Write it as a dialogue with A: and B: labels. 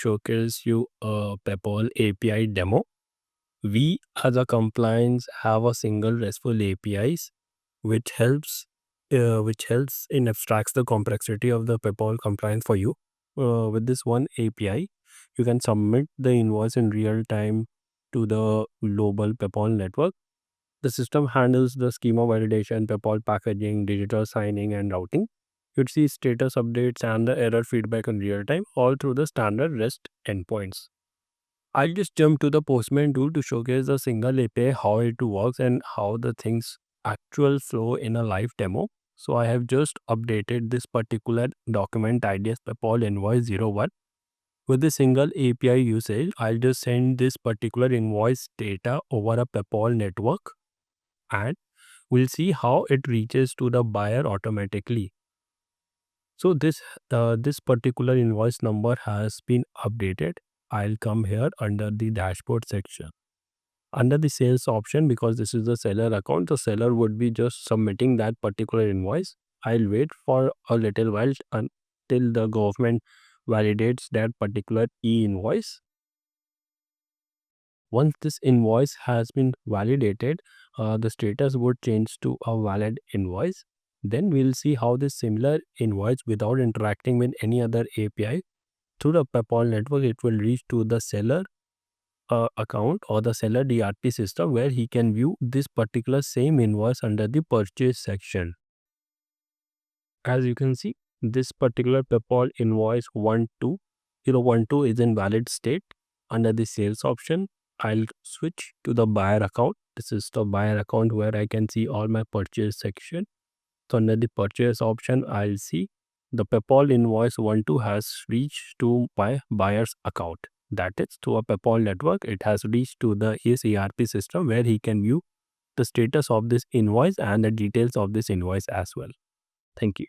A: showcase you a PayPal API demo. We as a compliance have a single RESTful APIs which helps in abstracts the complexity of the PayPal compliance for you. With this one API, you can submit the invoice in real time to the global PayPal network. The system handles the schema validation, PayPal packaging, digital signing, and routing. You'd see status updates and the error feedback in real time, all through the standard REST endpoints. I'll just jump to the Postman tool to showcase the single API, how it works, and how the things actual flow in a live demo. So I have just updated this particular document ID as PayPal invoice 01. With the single API usage, I'll just send this particular invoice data over a PayPal network, and we'll see how it reaches to the buyer automatically. So this particular invoice number has been updated. I'll come here under the dashboard section. Under the sales option, because this is the seller account, the seller would be just submitting that particular invoice. I'll wait for a little while until the government validates that particular e-invoice. Once this invoice has been validated, the status would change to a valid invoice. Then we'll see how this similar invoice, without interacting with any other API, through the PayPal network, it will reach to the seller account or the seller DRP system, where he can view this particular same invoice under the purchase section. As you can see, this particular PayPal invoice 12012 is in valid state. Under the sales option, I'll switch to the buyer account. This is the buyer account where I can see all my purchase section. So under the purchase option, I'll see the PayPal invoice 12 has reached to my buyer's account. That is, to a PayPal network, it has reached to his ERP system, where he can view the status of this invoice and the details of this invoice as well. Thank you.